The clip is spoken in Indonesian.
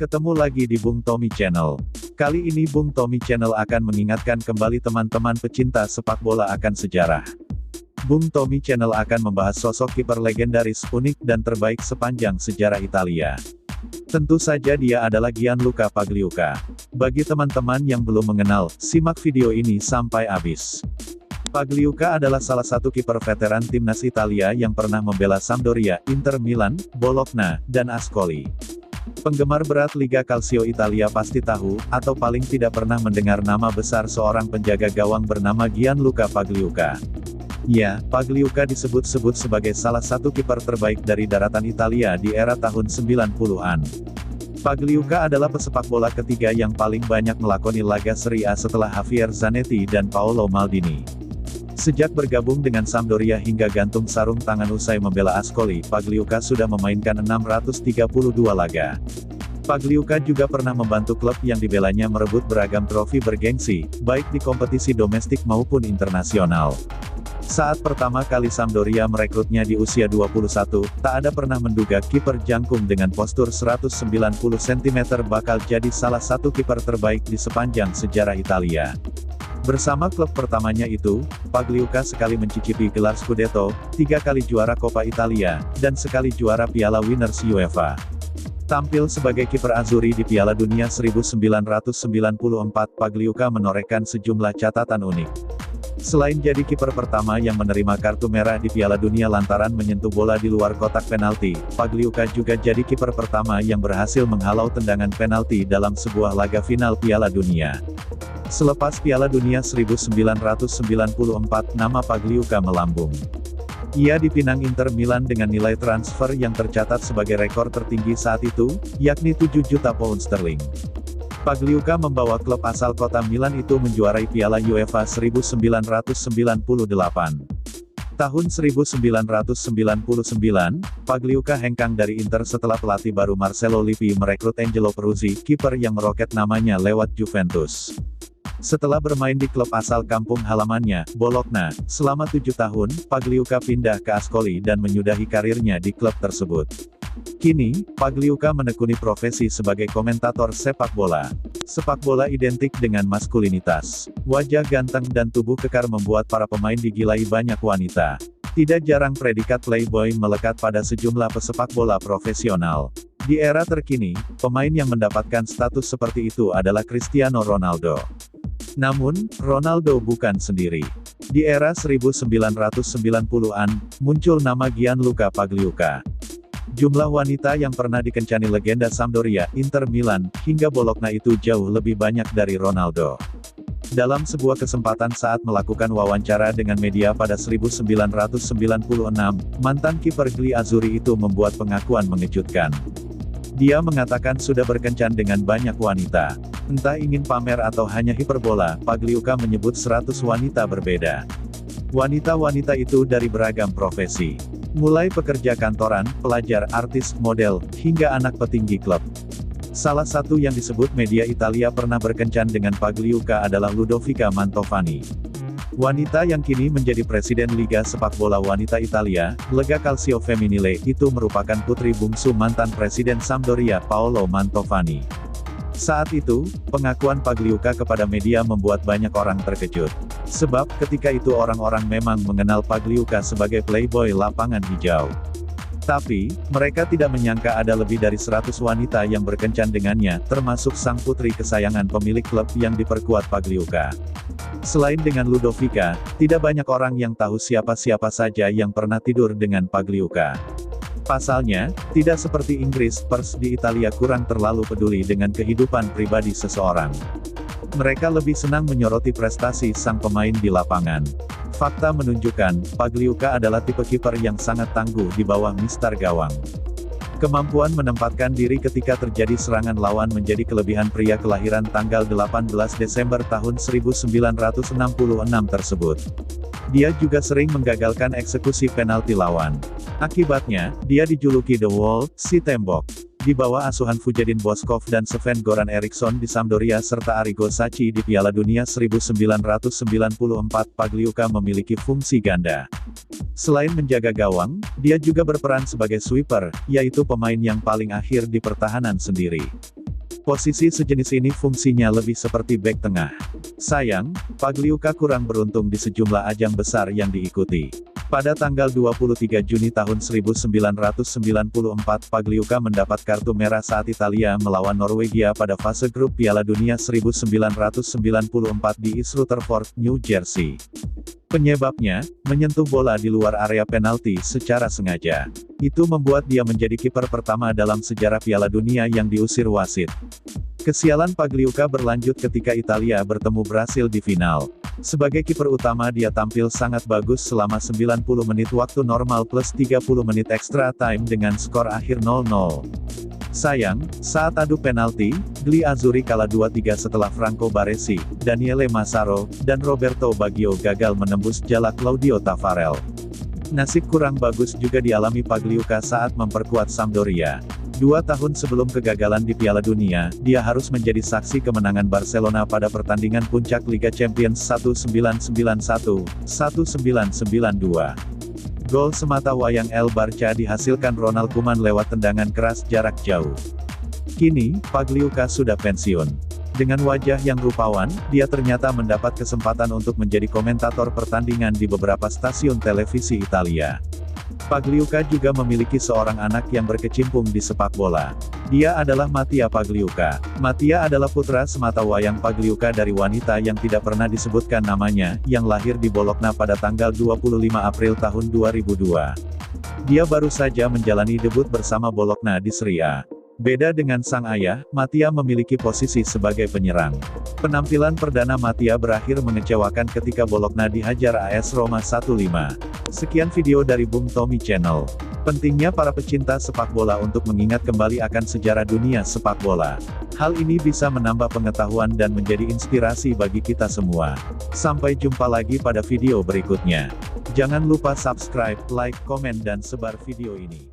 Ketemu lagi di Bung Tommy Channel. Kali ini Bung Tommy Channel akan mengingatkan kembali teman-teman pecinta sepak bola akan sejarah. Bung Tommy Channel akan membahas sosok kiper legendaris, unik, dan terbaik sepanjang sejarah Italia. Tentu saja dia adalah Gianluca Pagliuca. Bagi teman-teman yang belum mengenal, simak video ini sampai habis. Pagliuca adalah salah satu kiper veteran timnas Italia yang pernah membela Sampdoria, Inter Milan, Bologna, dan Ascoli. Penggemar berat Liga Calcio Italia pasti tahu, atau paling tidak pernah mendengar nama besar seorang penjaga gawang bernama Gianluca Pagliuca. Ya, Pagliuca disebut-sebut sebagai salah satu kiper terbaik dari daratan Italia di era tahun 90-an. Pagliuca adalah pesepak bola ketiga yang paling banyak melakoni laga Serie A setelah Javier Zanetti dan Paolo Maldini. Sejak bergabung dengan Sampdoria hingga gantung sarung tangan usai membela Ascoli, Pagliuca sudah memainkan 632 laga. Pagliuca juga pernah membantu klub yang dibelanya merebut beragam trofi bergengsi, baik di kompetisi domestik maupun internasional. Saat pertama kali Sampdoria merekrutnya di usia 21, tak ada pernah menduga kiper jangkung dengan postur 190 cm bakal jadi salah satu kiper terbaik di sepanjang sejarah Italia. Bersama klub pertamanya itu, Pagliuca sekali mencicipi gelar Scudetto, 3 kali juara Coppa Italia, dan sekali juara Piala Winners UEFA. Tampil sebagai kiper Azzurri di Piala Dunia 1994, Pagliuca menorehkan sejumlah catatan unik. Selain jadi kiper pertama yang menerima kartu merah di Piala Dunia lantaran menyentuh bola di luar kotak penalti, Pagliuca juga jadi kiper pertama yang berhasil menghalau tendangan penalti dalam sebuah laga final Piala Dunia. Selepas Piala Dunia 1994, nama Pagliuca melambung. Ia dipinang Inter Milan dengan nilai transfer yang tercatat sebagai rekor tertinggi saat itu, yakni 7 juta pound sterling. Pagliuca membawa klub asal kota Milan itu menjuarai Piala UEFA 1998. Tahun 1999, Pagliuca hengkang dari Inter setelah pelatih baru Marcello Lippi merekrut Angelo Peruzzi, kiper yang meroket namanya lewat Juventus. Setelah bermain di klub asal kampung halamannya, Bologna, selama 7 tahun, Pagliuca pindah ke Ascoli dan menyudahi karirnya di klub tersebut. Kini, Pagliuca menekuni profesi sebagai komentator sepak bola. Sepak bola identik dengan maskulinitas. Wajah ganteng dan tubuh kekar membuat para pemain digilai banyak wanita. Tidak jarang predikat playboy melekat pada sejumlah pesepak bola profesional. Di era terkini, pemain yang mendapatkan status seperti itu adalah Cristiano Ronaldo. Namun, Ronaldo bukan sendiri. Di era 1990-an, muncul nama Gianluca Pagliuca. Jumlah wanita yang pernah dikencani legenda Sampdoria, Inter Milan, hingga Bologna itu jauh lebih banyak dari Ronaldo. Dalam sebuah kesempatan saat melakukan wawancara dengan media pada 1996, mantan kiper Gli Azzurri itu membuat pengakuan mengejutkan. Dia mengatakan sudah berkencan dengan banyak wanita. Entah ingin pamer atau hanya hiperbola, Pagliuca menyebut 100 wanita berbeda. Wanita-wanita itu dari beragam profesi. Mulai pekerja kantoran, pelajar, artis, model, hingga anak petinggi klub. Salah satu yang disebut media Italia pernah berkencan dengan Pagliuca adalah Ludovica Mantovani. Wanita yang kini menjadi presiden Liga Sepak Bola Wanita Italia, Lega Calcio Femminile, itu merupakan putri bungsu mantan presiden Sampdoria Paolo Mantovani. Saat itu, pengakuan Pagliuca kepada media membuat banyak orang terkejut. Sebab, ketika itu orang-orang memang mengenal Pagliuca sebagai playboy lapangan hijau. Tapi, mereka tidak menyangka ada lebih dari 100 wanita yang berkencan dengannya, termasuk sang putri kesayangan pemilik klub yang diperkuat Pagliuca. Selain dengan Ludovica, tidak banyak orang yang tahu siapa-siapa saja yang pernah tidur dengan Pagliuca. Pasalnya, tidak seperti Inggris, pers di Italia kurang terlalu peduli dengan kehidupan pribadi seseorang. Mereka lebih senang menyoroti prestasi sang pemain di lapangan. Fakta menunjukkan, Pagliuca adalah tipe kiper yang sangat tangguh di bawah mistar gawang. Kemampuan menempatkan diri ketika terjadi serangan lawan menjadi kelebihan pria kelahiran tanggal 18 Desember tahun 1966 tersebut. Dia juga sering menggagalkan eksekusi penalti lawan. Akibatnya, dia dijuluki The Wall, si tembok. Di bawah asuhan Fujedin Boskov dan Sven Goran Eriksson di Sampdoria serta Arrigo Sacchi di Piala Dunia 1994, Pagliuca memiliki fungsi ganda. Selain menjaga gawang, dia juga berperan sebagai sweeper, yaitu pemain yang paling akhir di pertahanan sendiri. Posisi sejenis ini fungsinya lebih seperti bek tengah. Sayang, Pagliuca kurang beruntung di sejumlah ajang besar yang diikuti. Pada tanggal 23 Juni tahun 1994 Pagliuca mendapat kartu merah saat Italia melawan Norwegia pada fase grup Piala Dunia 1994 di East Rutherford, New Jersey. Penyebabnya, menyentuh bola di luar area penalti secara sengaja. Itu membuat dia menjadi kiper pertama dalam sejarah Piala Dunia yang diusir wasit. Kesialan Pagliuca berlanjut ketika Italia bertemu Brasil di final. Sebagai kiper utama dia tampil sangat bagus selama 90 menit waktu normal plus 30 menit extra time dengan skor akhir 0-0. Sayang, saat adu penalti, Gli Azzurri kalah 2-3 setelah Franco Baresi, Daniele Massaro, dan Roberto Baggio gagal menembus jala Claudio Taffarel. Nasib kurang bagus juga dialami Pagliuca saat memperkuat Sampdoria. 2 tahun sebelum kegagalan di Piala Dunia, dia harus menjadi saksi kemenangan Barcelona pada pertandingan puncak Liga Champions 1991, 1992. Gol semata wayang El Barça dihasilkan Ronald Koeman lewat tendangan keras jarak jauh. Kini, Pagliuca sudah pensiun. Dengan wajah yang rupawan, dia ternyata mendapat kesempatan untuk menjadi komentator pertandingan di beberapa stasiun televisi Italia. Pagliuca juga memiliki seorang anak yang berkecimpung di sepak bola. Dia adalah Mattia Pagliuca. Mattia adalah putra sematawayang Pagliuca dari wanita yang tidak pernah disebutkan namanya, yang lahir di Bologna pada tanggal 25 April tahun 2002. Dia baru saja menjalani debut bersama Bologna di Serie A. Beda dengan sang ayah, Mattia memiliki posisi sebagai penyerang. Penampilan perdana Mattia berakhir mengecewakan ketika Bologna dihajar AS Roma 1-5. Sekian video dari Bung Tommy Channel. Pentingnya para pecinta sepak bola untuk mengingat kembali akan sejarah dunia sepak bola. Hal ini bisa menambah pengetahuan dan menjadi inspirasi bagi kita semua. Sampai jumpa lagi pada video berikutnya. Jangan lupa subscribe, like, komen dan sebar video ini.